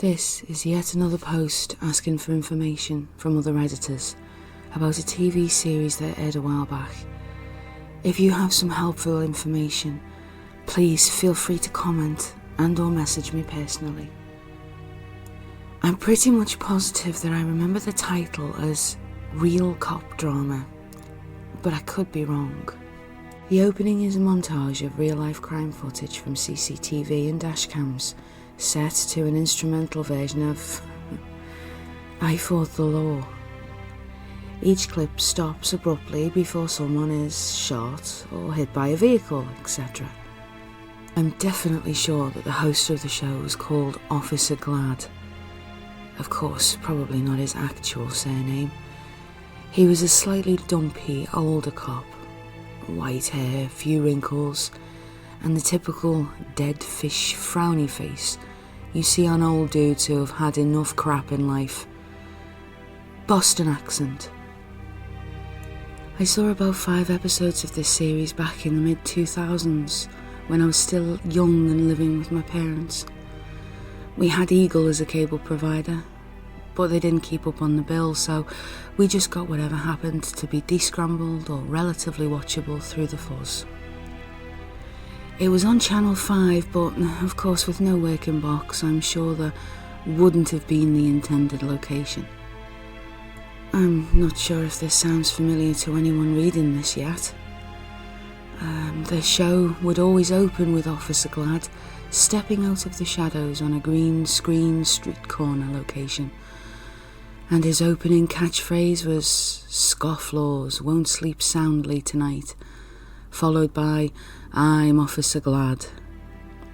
This is yet another post asking for information from other editors about a TV series that aired a while back. If you have some helpful information, please feel free to comment and/or message me personally. I'm pretty much positive that I remember the title as Real Cop Drama, but I could be wrong. The opening is a montage of real-life crime footage from CCTV and dashcams, set to an instrumental version of I Fought the Law. Each clip stops abruptly before someone is shot or hit by a vehicle, etc. I'm definitely sure that the host of the show was called Officer Glad. Of course, probably not his actual surname. He was a slightly dumpy, older cop. White hair, few wrinkles, and the typical dead fish frowny face you see on old dudes who have had enough crap in life. Boston accent. I saw about 5 episodes of this series back in the mid-2000s when I was still young and living with my parents. We had Eagle as a cable provider, but they didn't keep up on the bill, so we just got whatever happened to be descrambled or relatively watchable through the fuzz. It was on Channel 5, but of course with no working box, I'm sure there wouldn't have been the intended location. I'm not sure if this sounds familiar to anyone reading this yet. The show would always open with Officer Glad stepping out of the shadows on a green screen street corner location, and his opening catchphrase was "Scofflaws won't sleep soundly tonight," followed by "I'm Officer Glad,"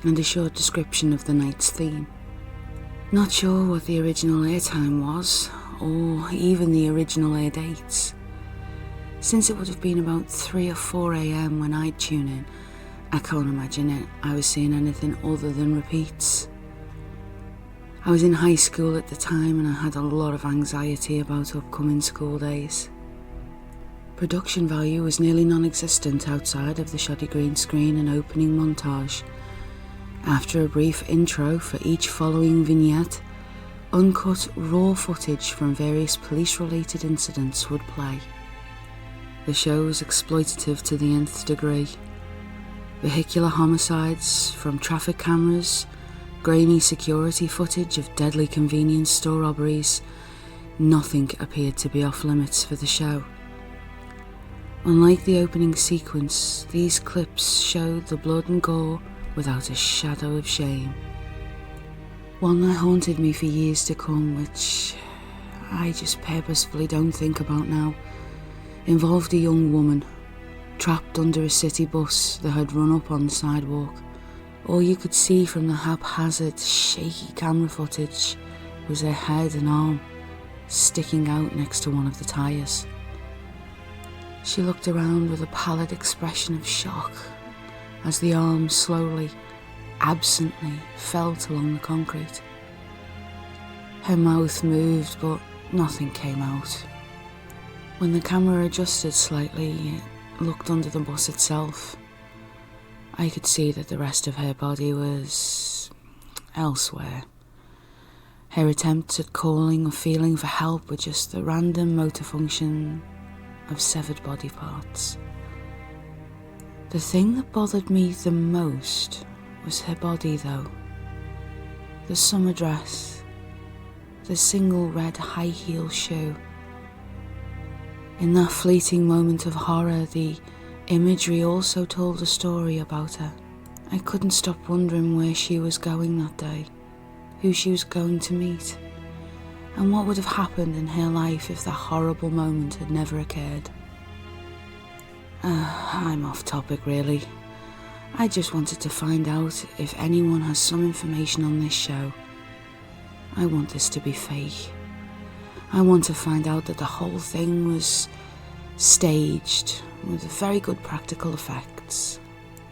and a short description of the night's theme. Not sure what the original airtime was, or even the original air dates. Since it would have been about 3 or 4 a.m. when I'd tune in, I can't imagine I was seeing anything other than repeats. I was in high school at the time and I had a lot of anxiety about upcoming school days. Production value was nearly non-existent outside of the shoddy green screen and opening montage. After a brief intro for each following vignette, uncut raw footage from various police-related incidents would play. The show was exploitative to the nth degree. Vehicular homicides from traffic cameras, grainy security footage of deadly convenience store robberies, nothing appeared to be off limits for the show. Unlike the opening sequence, these clips showed the blood and gore without a shadow of shame. One that haunted me for years to come, which I just purposefully don't think about now, involved a young woman trapped under a city bus that had run up on the sidewalk. All you could see from the haphazard, shaky camera footage was her head and arm sticking out next to one of the tyres. She looked around with a pallid expression of shock as the arm slowly, absently felt along the concrete. Her mouth moved, but nothing came out. When the camera adjusted slightly, it looked under the bus itself. I could see that the rest of her body was elsewhere. Her attempts at calling or feeling for help were just the random motor function of severed body parts. The thing that bothered me the most was her body, though. The summer dress, the single red high heel shoe. In that fleeting moment of horror, the imagery also told a story about her. I couldn't stop wondering where she was going that day, who she was going to meet, and what would have happened in her life if that horrible moment had never occurred. I'm off topic really. I just wanted to find out if anyone has some information on this show. I want this to be fake. I want to find out that the whole thing was staged with very good practical effects.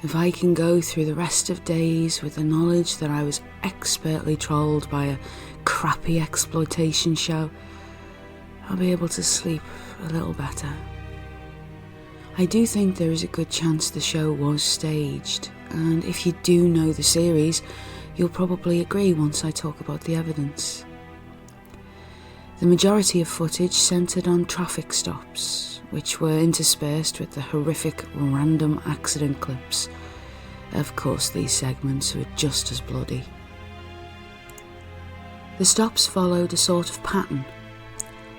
If I can go through the rest of days with the knowledge that I was expertly trolled by a crappy exploitation show, I'll be able to sleep a little better. I do think there is a good chance the show was staged, and if you do know the series, You'll probably agree once I talk about the evidence. The majority of footage centred on traffic stops, which were interspersed with the horrific random accident clips. Of course, these segments were just as bloody. The stops followed a sort of pattern.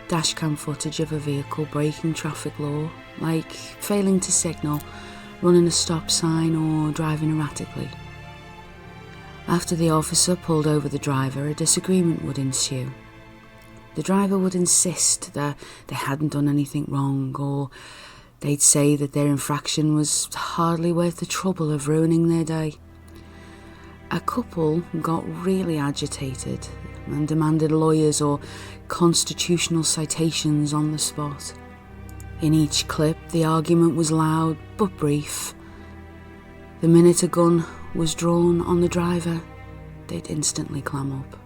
Dashcam footage of a vehicle breaking traffic law, like failing to signal, running a stop sign or driving erratically. After the officer pulled over the driver, a disagreement would ensue. The driver would insist that they hadn't done anything wrong, or they'd say that their infraction was hardly worth the trouble of ruining their day. A couple got really agitated and demanded lawyers or constitutional citations on the spot. In each clip, the argument was loud but brief. The minute a gun was drawn on the driver, they'd instantly clam up.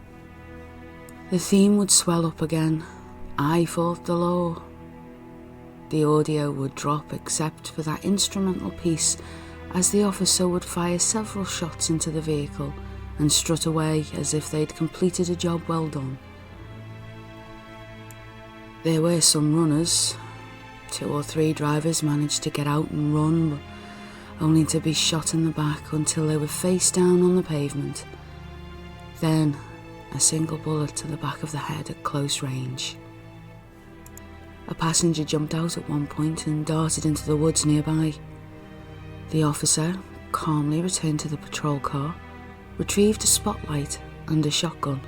The theme would swell up again. I fought the law. The audio would drop except for that instrumental piece as the officer would fire several shots into the vehicle and strut away as if they'd completed a job well done. There were some runners. 2 or 3 drivers managed to get out and run, but only to be shot in the back until they were face down on the pavement. Then, a single bullet to the back of the head at close range. A passenger jumped out at one point and darted into the woods nearby. The officer calmly returned to the patrol car, retrieved a spotlight and a shotgun,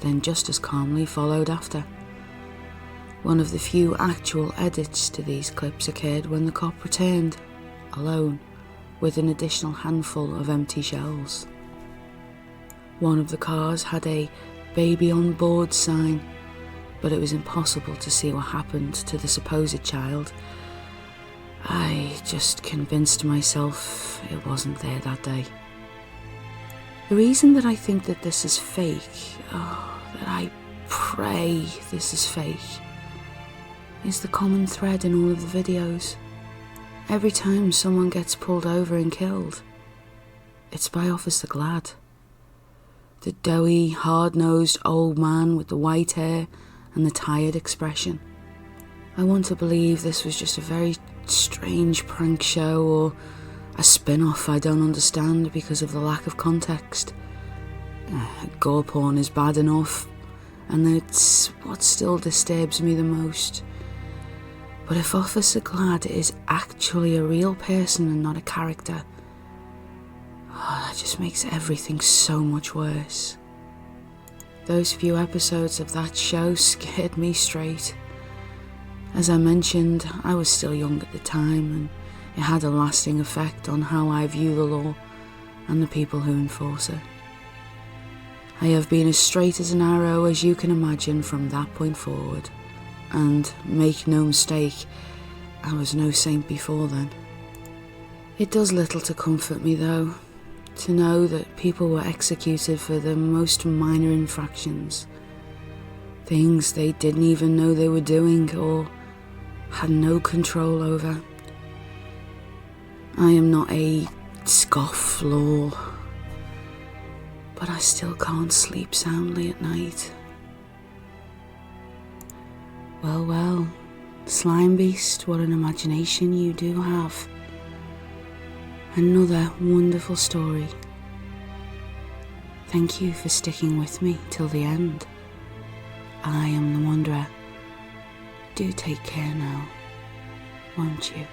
then just as calmly followed after. One of the few actual edits to these clips occurred when the cop returned, alone, with an additional handful of empty shells. One of the cars had a "baby on board" sign, but it was impossible to see what happened to the supposed child. I just convinced myself it wasn't there that day. The reason that I think that this is fake, that I pray this is fake, is the common thread in all of the videos. Every time someone gets pulled over and killed, it's by Officer Glad. The doughy, hard-nosed old man with the white hair and the tired expression. I want to believe this was just a very strange prank show or a spin-off I don't understand because of the lack of context. Gore porn is bad enough, and it's what still disturbs me the most. But if Officer Glad is actually a real person and not a character, that just makes everything so much worse. Those few episodes of that show scared me straight. As I mentioned, I was still young at the time, and it had a lasting effect on how I view the law and the people who enforce it. I have been as straight as an arrow as you can imagine from that point forward, and make no mistake, I was no saint before then. It does little to comfort me though, to know that people were executed for the most minor infractions, things they didn't even know they were doing or had no control over. I am not a scofflaw, but I still can't sleep soundly at night. Well, slime beast, what an imagination you do have. Another wonderful story. Thank you for sticking with me till the end. I am the Wanderer. Do take care now, won't you?